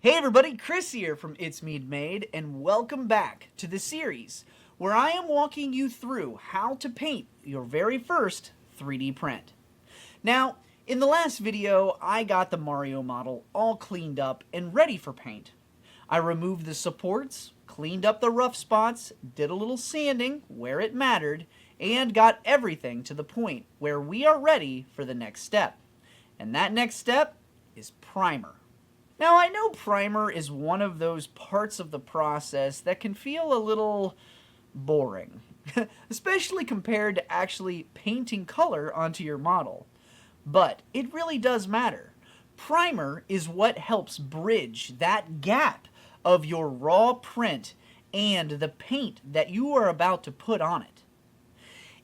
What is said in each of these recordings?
Hey everybody, Chris here from It's Mead Made, and welcome back to the series where I am walking you through how to paint your very first 3D print. Now, in the last video, I got the Mario model all cleaned up and ready for paint. I removed the supports, cleaned up the rough spots, did a little sanding where it mattered, and got everything to the point where we are ready for the next step. And that next step is primer. Now, I know primer is one of those parts of the process that can feel a little boring, especially compared to actually painting color onto your model. But it really does matter. Primer is what helps bridge that gap of your raw print and the paint that you are about to put on it.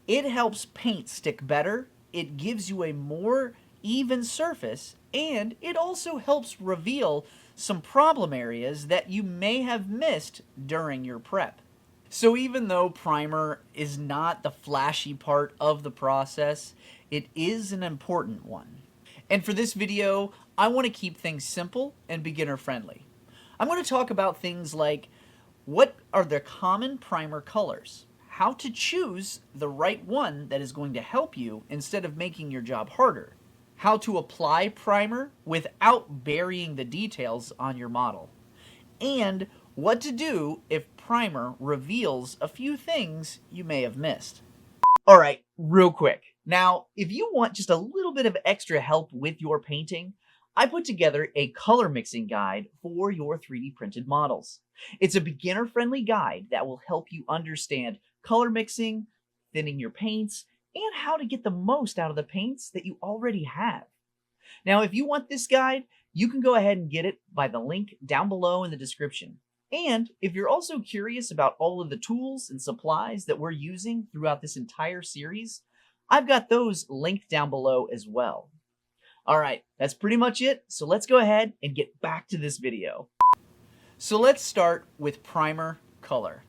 It helps paint stick better, it gives you a more even surface, and it also helps reveal some problem areas that you may have missed during your prep. So even though primer is not the flashy part of the process, it is an important one. And for this video, I want to keep things simple and beginner friendly. I'm going to talk about things like what are the common primer colors, how to choose the right one that is going to help you instead of making your job harder, how to apply primer without burying the details on your model, and what to do if primer reveals a few things you may have missed. Alright, real quick. Now, if you want just a little bit of extra help with your painting, I put together a color mixing guide for your 3D printed models. It's a beginner-friendly guide that will help you understand color mixing, thinning your paints, and how to get the most out of the paints that you already have. Now, if you want this guide, you can go ahead and get it by the link down below in the description. And if you're also curious about all of the tools and supplies that we're using throughout this entire series, I've got those linked down below as well. All right, that's pretty much it. So let's go ahead and get back to this video. So let's start with primer color,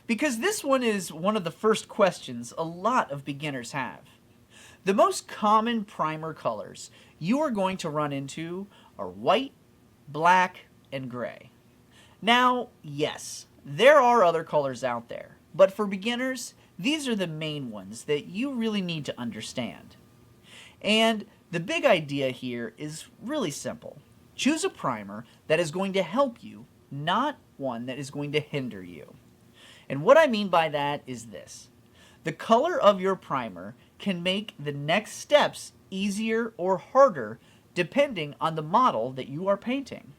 because this one is one of the first questions a lot of beginners have. The most common primer colors you are going to run into are white, black, and gray. Now, yes, there are other colors out there, but for beginners, these are the main ones that you really need to understand. And the big idea here is really simple. Choose a primer that is going to help you, not one that is going to hinder you. And what I mean by that is this. The color of your primer can make the next steps easier or harder depending on the model that you are painting.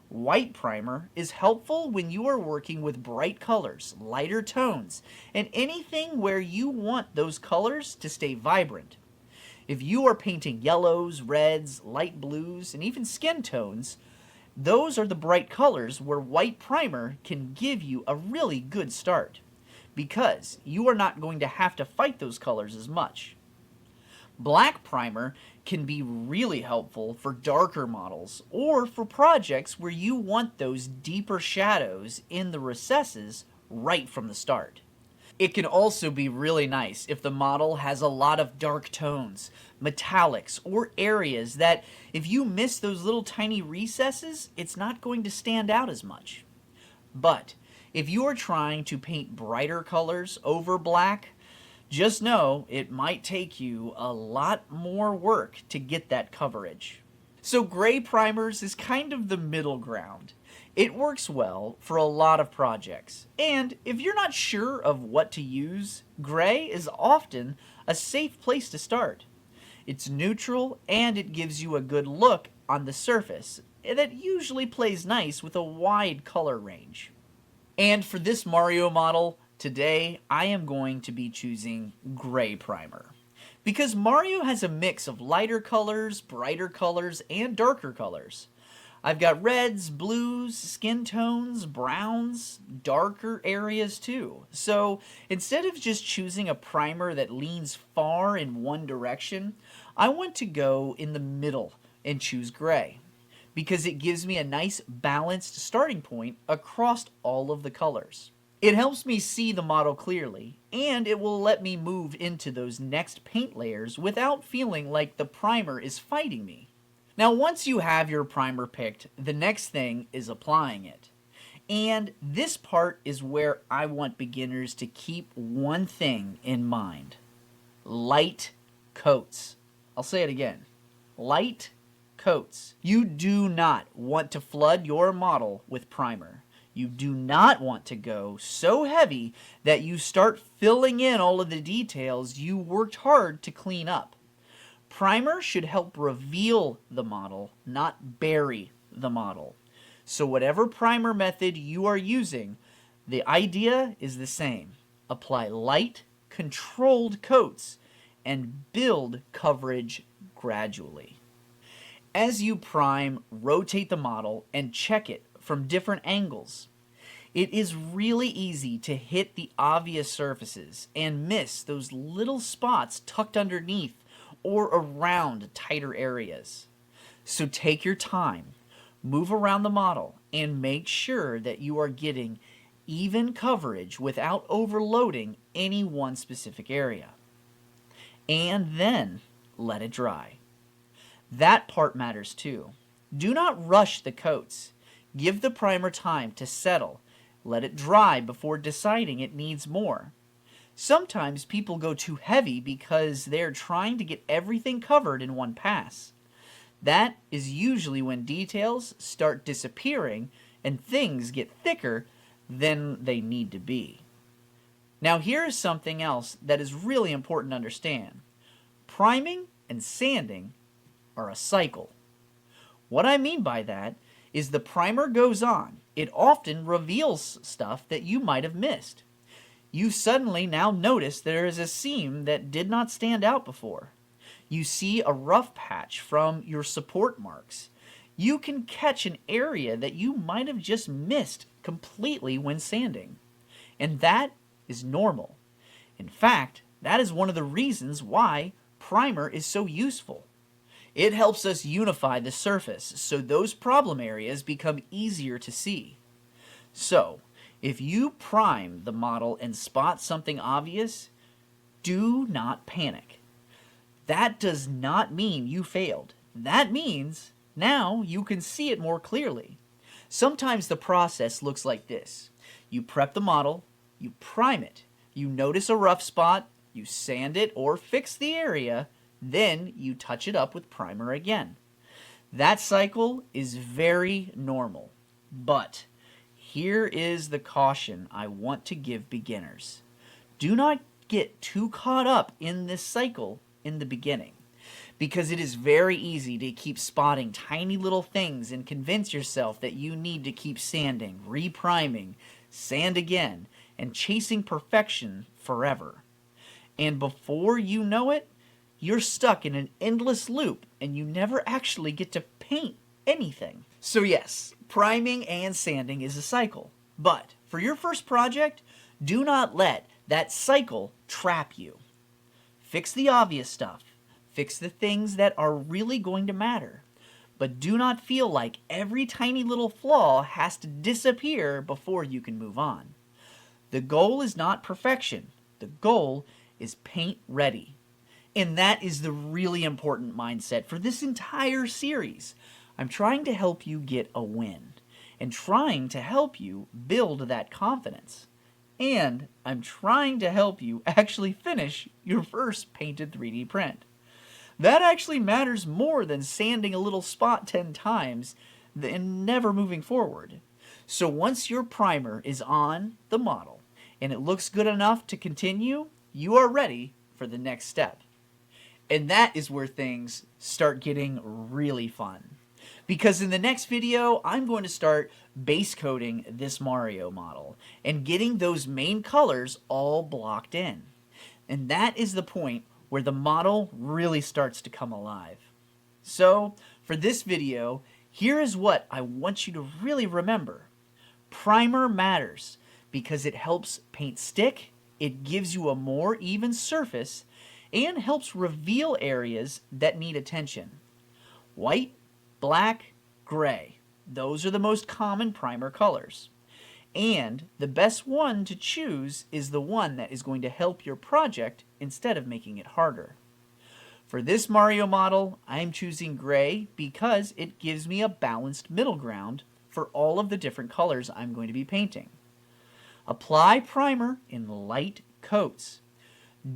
White primer is helpful when you are working with bright colors, lighter tones, and anything where you want those colors to stay vibrant. If you are painting yellows, reds, light blues, and even skin tones, those are the bright colors where white primer can give you a really good start, because you are not going to have to fight those colors as much. Black primer can be really helpful for darker models or for projects where you want those deeper shadows in the recesses right from the start. It can also be really nice if the model has a lot of dark tones, metallics, or areas that if you miss those little tiny recesses, it's not going to stand out as much. But if you are trying to paint brighter colors over black, just know it might take you a lot more work to get that coverage. So gray primers is kind of the middle ground. It works well for a lot of projects, and if you're not sure of what to use, gray is often a safe place to start. It's neutral and it gives you a good look on the surface that usually plays nice with a wide color range. And for this Mario model, today I am going to be choosing gray primer, because Mario has a mix of lighter colors, brighter colors, and darker colors. I've got reds, blues, skin tones, browns, darker areas too. So instead of just choosing a primer that leans far in one direction, I want to go in the middle and choose gray, because it gives me a nice balanced starting point across all of the colors. It helps me see the model clearly, and it will let me move into those next paint layers without feeling like the primer is fighting me. Now, once you have your primer picked, the next thing is applying it. And this part is where I want beginners to keep one thing in mind: light coats. I'll say it again: light coats. You do not want to flood your model with primer. You do not want to go so heavy that you start filling in all of the details you worked hard to clean up. Primer should help reveal the model, not bury the model. So whatever primer method you are using, the idea is the same. Apply light, controlled coats and build coverage gradually. As you prime, rotate the model and check it from different angles. It is really easy to hit the obvious surfaces and miss those little spots tucked underneath or around tighter areas. So take your time, move around the model, and make sure that you are getting even coverage without overloading any one specific area. And then let it dry. That part matters too. Do not rush the coats. Give the primer time to settle. Let it dry before deciding it needs more. Sometimes people go too heavy because they're trying to get everything covered in one pass. That is usually when details start disappearing and things get thicker than they need to be. Now here is something else that is really important to understand. Priming and sanding are a cycle. What I mean by that is the primer goes on. It often reveals stuff that you might have missed. You suddenly now notice there is a seam that did not stand out before. You see a rough patch from your support marks. You can catch an area that you might have just missed completely when sanding. And that is normal. In fact, that is one of the reasons why primer is so useful. It helps us unify the surface so those problem areas become easier to see. So, if you prime the model and spot something obvious, do not panic. That does not mean you failed. That means now you can see it more clearly. Sometimes the process looks like this. You prep the model, you prime it, you notice a rough spot, you sand it or fix the area, then you touch it up with primer again. That cycle is very normal, but here is the caution I want to give beginners. Do not get too caught up in this cycle in the beginning, because it is very easy to keep spotting tiny little things and convince yourself that you need to keep sanding, repriming, sand again, and chasing perfection forever. And before you know it, you're stuck in an endless loop and you never actually get to paint anything. So yes, priming and sanding is a cycle, but for your first project, do not let that cycle trap you. Fix the obvious stuff. Fix the things that are really going to matter. But do not feel like every tiny little flaw has to disappear before you can move on. The goal is not perfection. The goal is paint ready. And that is the really important mindset for this entire series. I'm trying to help you get a win and trying to help you build that confidence. And I'm trying to help you actually finish your first painted 3D print. That actually matters more than sanding a little spot 10 times and never moving forward. So once your primer is on the model and it looks good enough to continue, you are ready for the next step. And that is where things start getting really fun. Because in the next video, I'm going to start base coating this Mario model and getting those main colors all blocked in. And that is the point where the model really starts to come alive. So, for this video, here is what I want you to really remember. Primer matters because it helps paint stick, it gives you a more even surface, and helps reveal areas that need attention. White, black, gray. Those are the most common primer colors. And the best one to choose is the one that is going to help your project instead of making it harder. For this Mario model, I'm choosing gray because it gives me a balanced middle ground for all of the different colors I'm going to be painting. Apply primer in light coats.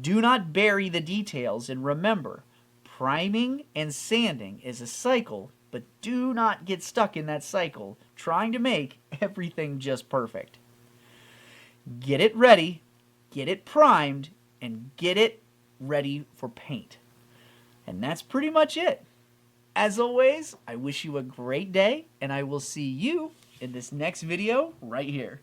Do not bury the details, and remember, priming and sanding is a cycle, but do not get stuck in that cycle trying to make everything just perfect. Get it ready, get it primed, and get it ready for paint. And that's pretty much it. As always, I wish you a great day, and I will see you in this next video right here.